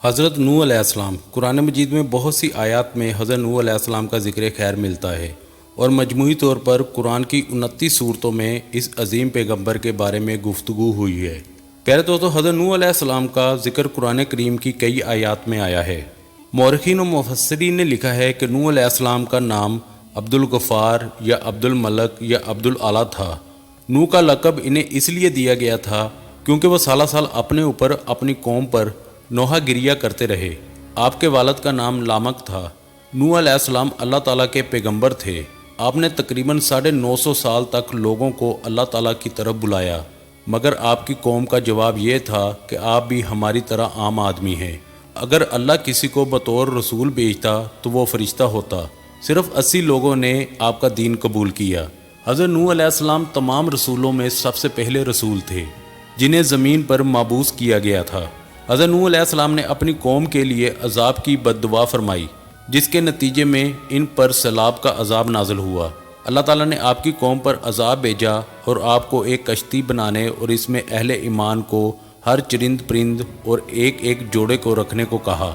حضرت نوح علیہ السلام قرآن مجید میں بہت سی آیات میں حضرت نوح علیہ السلام کا ذکر خیر ملتا ہے، اور مجموعی طور پر قرآن کی 29 صورتوں میں اس عظیم پیغمبر کے بارے میں گفتگو ہوئی ہے۔ پہلے تو حضرت نوح علیہ السلام کا ذکر قرآن کریم کی کئی آیات میں آیا ہے۔ مورخین و مفسرین نے لکھا ہے کہ نوح علیہ السلام کا نام عبد الغفار یا عبد الملک یا عبد الاعلیٰ تھا۔ نوح کا لقب انہیں اس لیے دیا گیا تھا کیونکہ وہ سالہ سال اپنے اوپر اپنی قوم پر نوحہ گریہ کرتے رہے۔ آپ کے والد کا نام لامک تھا۔ نوح علیہ السلام اللہ تعالیٰ کے پیغمبر تھے۔ آپ نے تقریباً 950 سال تک لوگوں کو اللہ تعالیٰ کی طرف بلایا، مگر آپ کی قوم کا جواب یہ تھا کہ آپ بھی ہماری طرح عام آدمی ہیں۔ اگر اللہ کسی کو بطور رسول بھیجتا تو وہ فرشتہ ہوتا۔ صرف 80 لوگوں نے آپ کا دین قبول کیا۔ حضرت نوح علیہ السلام تمام رسولوں میں سب سے پہلے رسول تھے جنہیں زمین پر مبعوث کیا گیا تھا۔ حضرت نوح علیہ السلام نے اپنی قوم کے لیے عذاب کی بد دعا فرمائی، جس کے نتیجے میں ان پر سیلاب کا عذاب نازل ہوا۔ اللہ تعالیٰ نے آپ کی قوم پر عذاب بھیجا اور آپ کو ایک کشتی بنانے اور اس میں اہل ایمان کو ہر چرند پرند اور ایک ایک جوڑے کو رکھنے کو کہا۔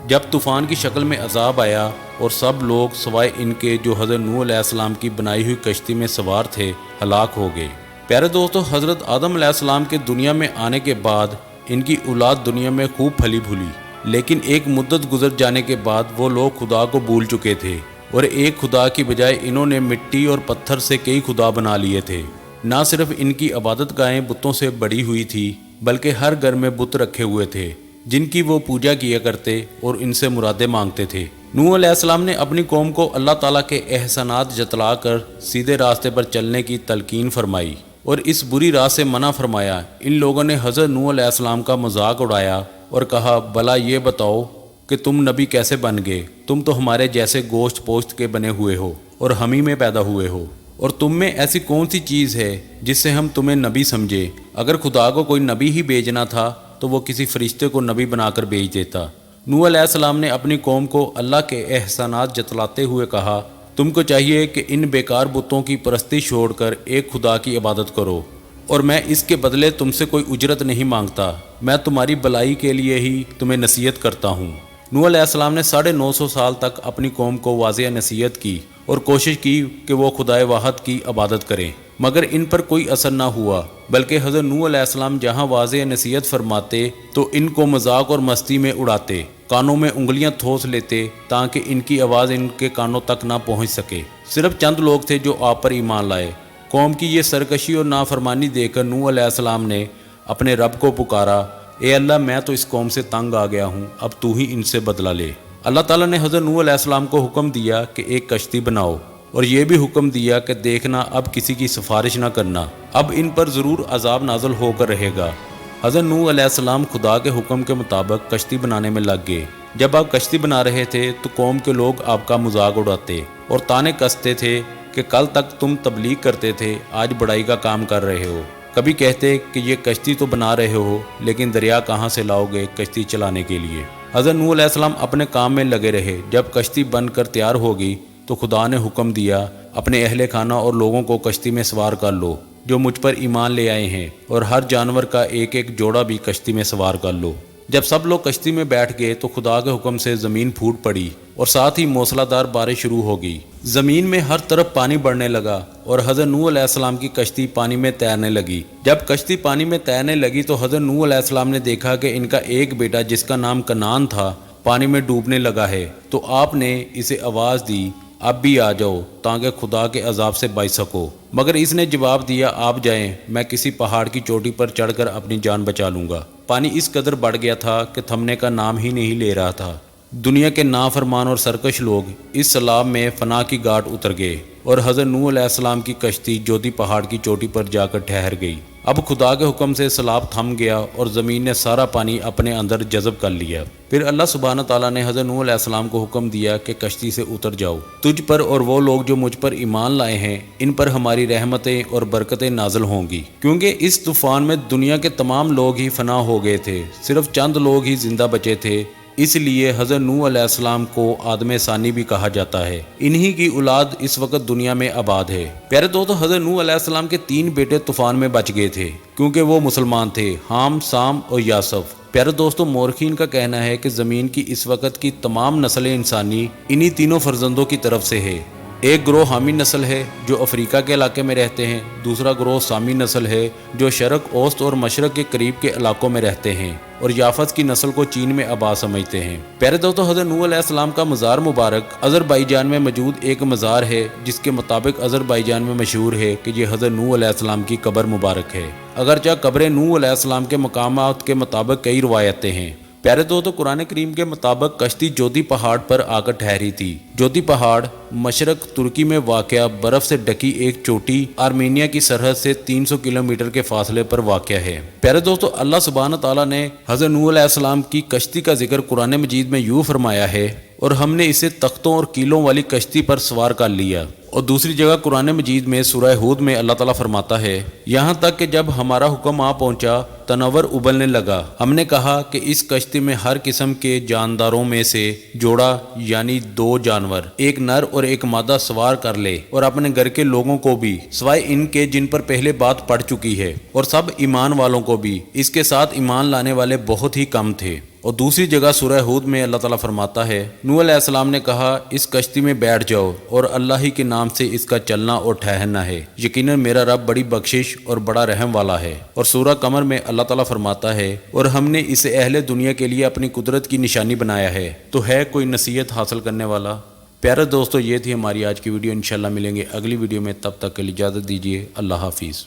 جب طوفان کی شکل میں عذاب آیا اور سب لوگ سوائے ان کے جو حضرت نوح علیہ السلام کی بنائی ہوئی کشتی میں سوار تھے ہلاک ہو گئے۔ پیارے دوستو، حضرت آدم علیہ السلام کے دنیا میں آنے کے بعد ان کی اولاد دنیا میں خوب پھلی پھولی، لیکن ایک مدت گزر جانے کے بعد وہ لوگ خدا کو بھول چکے تھے اور ایک خدا کی بجائے انہوں نے مٹی اور پتھر سے کئی خدا بنا لیے تھے۔ نہ صرف ان کی عبادت گاہیں بتوں سے بڑی ہوئی تھی، بلکہ ہر گھر میں بت رکھے ہوئے تھے جن کی وہ پوجا کیا کرتے اور ان سے مرادیں مانگتے تھے۔ نوح علیہ السلام نے اپنی قوم کو اللہ تعالیٰ کے احسانات جتلا کر سیدھے راستے پر چلنے کی تلقین فرمائی اور اس بری راہ سے منع فرمایا۔ ان لوگوں نے حضرت نوح علیہ السلام کا مذاق اڑایا اور کہا، بھلا یہ بتاؤ کہ تم نبی کیسے بن گئے؟ تم تو ہمارے جیسے گوشت پوشت کے بنے ہوئے ہو اور ہم ہی میں پیدا ہوئے ہو، اور تم میں ایسی کون سی چیز ہے جس سے ہم تمہیں نبی سمجھے؟ اگر خدا کو کوئی نبی ہی بھیجنا تھا تو وہ کسی فرشتے کو نبی بنا کر بھیج دیتا۔ نوح علیہ السلام نے اپنی قوم کو اللہ کے احسانات جتلاتے ہوئے کہا، تم کو چاہیے کہ ان بیکار بتوں کی پرستی چھوڑ کر ایک خدا کی عبادت کرو، اور میں اس کے بدلے تم سے کوئی اجرت نہیں مانگتا، میں تمہاری بھلائی کے لیے ہی تمہیں نصیحت کرتا ہوں۔ نوح علیہ السلام نے 950 سال تک اپنی قوم کو واضح نصیحت کی اور کوشش کی کہ وہ خدائے واحد کی عبادت کریں، مگر ان پر کوئی اثر نہ ہوا، بلکہ حضرت نوح علیہ السلام جہاں واضح نصیحت فرماتے تو ان کو مذاق اور مستی میں اڑاتے، کانوں میں انگلیاں ٹھوس لیتے تاکہ ان کی آواز ان کے کانوں تک نہ پہنچ سکے۔ صرف چند لوگ تھے جو آپ پر ایمان لائے۔ قوم کی یہ سرکشی اور نافرمانی دیکھ کر نوح علیہ السلام نے اپنے رب کو پکارا، اے اللہ، میں تو اس قوم سے تنگ آ گیا ہوں، اب تو ہی ان سے بدلہ لے۔ اللہ تعالیٰ نے حضرت نوح علیہ السلام کو حکم دیا کہ ایک کشتی بناؤ، اور یہ بھی حکم دیا کہ دیکھنا اب کسی کی سفارش نہ کرنا، اب ان پر ضرور عذاب نازل ہو کر رہے گا۔ حضرت نوح علیہ السلام خدا کے حکم کے مطابق کشتی بنانے میں لگ گئے۔ جب آپ کشتی بنا رہے تھے تو قوم کے لوگ آپ کا مذاق اڑاتے اور طعنے کستے تھے کہ کل تک تم تبلیغ کرتے تھے، آج بڑائی کا کام کر رہے ہو۔ کبھی کہتے کہ یہ کشتی تو بنا رہے ہو، لیکن دریا کہاں سے لاؤ گے کشتی چلانے کے لیے؟ حضرت نوح علیہ السلام اپنے کام میں لگے رہے۔ جب کشتی بن کر تیار ہوگی تو خدا نے حکم دیا، اپنے اہل خانہ اور لوگوں کو کشتی میں سوار کر لو جو مجھ پر ایمان لے آئے ہیں، اور ہر جانور کا ایک ایک جوڑا بھی کشتی میں سوار کر لو۔ جب سب لوگ کشتی میں بیٹھ گئے تو خدا کے حکم سے زمین پھوٹ پڑی اور ساتھ ہی موسلا دھار بارش شروع ہو گئی۔ زمین میں ہر طرف پانی بڑھنے لگا اور حضرت نوح علیہ السلام کی کشتی پانی میں تیرنے لگی۔ جب کشتی پانی میں تیرنے لگی تو حضرت نوح علیہ السلام نے دیکھا کہ ان کا ایک بیٹا جس کا نام کنعان تھا پانی میں ڈوبنے لگا ہے، تو آپ نے اسے آواز دی، اب بھی آ جاؤ تاکہ خدا کے عذاب سے بچ سکو، مگر اس نے جواب دیا، آپ جائیں، میں کسی پہاڑ کی چوٹی پر چڑھ کر اپنی جان بچا لوں گا۔ پانی اس قدر بڑھ گیا تھا کہ تھمنے کا نام ہی نہیں لے رہا تھا۔ دنیا کے نافرمان اور سرکش لوگ اس سیلاب میں فنا کی گھاٹ اتر گئے اور حضرت نوح علیہ السلام کی کشتی جودھی پہاڑ کی چوٹی پر جا کر ٹھہر گئی۔ اب خدا کے حکم سے سیلاب تھم گیا اور زمین نے سارا پانی اپنے اندر جذب کر لیا۔ پھر اللہ سبحانہ تعالیٰ نے حضرت نوح علیہ السلام کو حکم دیا کہ کشتی سے اتر جاؤ، تجھ پر اور وہ لوگ جو مجھ پر ایمان لائے ہیں ان پر ہماری رحمتیں اور برکتیں نازل ہوں گی، کیونکہ اس طوفان میں دنیا کے تمام لوگ ہی فنا ہو گئے تھے، صرف چند لوگ ہی زندہ بچے تھے، اس لیے حضرت نوح علیہ السلام کو آدم ثانی بھی کہا جاتا ہے۔ انہی کی اولاد اس وقت دنیا میں آباد ہے۔ پیارے دوستو، حضرت نوح علیہ السلام کے 3 بیٹے طوفان میں بچ گئے تھے کیونکہ وہ مسلمان تھے، حام، سام اور یاسف۔ پیارے دوستوں، مورخین کا کہنا ہے کہ زمین کی اس وقت کی تمام نسل انسانی انہی تینوں فرزندوں کی طرف سے ہے۔ ایک گروہ حامی نسل ہے جو افریقہ کے علاقے میں رہتے ہیں، دوسرا گروہ سامی نسل ہے جو شرق اوسط اور مشرق کے قریب کے علاقوں میں رہتے ہیں، اور یافت کی نسل کو چین میں آباد سمجھتے ہیں۔ پیارے دوستوں، حضرت نوح علیہ السلام کا مزار مبارک آذربائیجان میں موجود ایک مزار ہے، جس کے مطابق آذربائیجان میں مشہور ہے کہ یہ حضرت نوح علیہ السلام کی قبر مبارک ہے، اگرچہ قبر نوح علیہ السلام کے مقامات کے مطابق کئی روایتیں ہیں۔ پیارے دوستوں، قرآن کریم کے مطابق کشتی جودھی پہاڑ پر آ کر ٹھہری تھی۔ جودھی پہاڑ مشرق ترکی میں واقع برف سے ڈھکی ایک چوٹی آرمینیا کی سرحد سے 300 کلومیٹر کے فاصلے پر واقع ہے۔ پیارے دوستوں، اللہ سبحانہ تعالیٰ نے حضرت نوح علیہ السلام کی کشتی کا ذکر قرآن مجید میں یوں فرمایا ہے، اور ہم نے اسے تختوں اور کیلوں والی کشتی پر سوار کر لیا۔ اور دوسری جگہ قرآن مجید میں سورہ ہود میں اللہ تعالیٰ فرماتا ہے، یہاں تک کہ جب ہمارا حکم آ پہنچا تنور ابلنے لگا، ہم نے کہا کہ اس کشتی میں ہر قسم کے جانداروں میں سے جوڑا یعنی 2 جانور، ایک نر اور ایک مادہ سوار کر لے، اور اپنے گھر کے لوگوں کو بھی سوائے ان کے جن پر پہلے بات پڑ چکی ہے، اور سب ایمان والوں کو بھی، اس کے ساتھ ایمان لانے والے بہت ہی کم تھے۔ اور دوسری جگہ سورہ ہود میں اللہ تعالیٰ فرماتا ہے، نوح علیہ السلام نے کہا اس کشتی میں بیٹھ جاؤ اور اللہ ہی کے نام سے اس کا چلنا اور ٹھہرنا ہے، یقیناً میرا رب بڑی بخشش اور بڑا رحم والا ہے۔ اور سورہ قمر میں اللہ تعالیٰ فرماتا ہے، اور ہم نے اسے اہل دنیا کے لیے اپنی قدرت کی نشانی بنایا ہے، تو ہے کوئی نصیحت حاصل کرنے والا۔ پیارے دوستو، یہ تھی ہماری آج کی ویڈیو۔ انشاءاللہ ملیں گے اگلی ویڈیو میں، تب تک کے لیے اجازت دیجیے۔ اللہ حافظ۔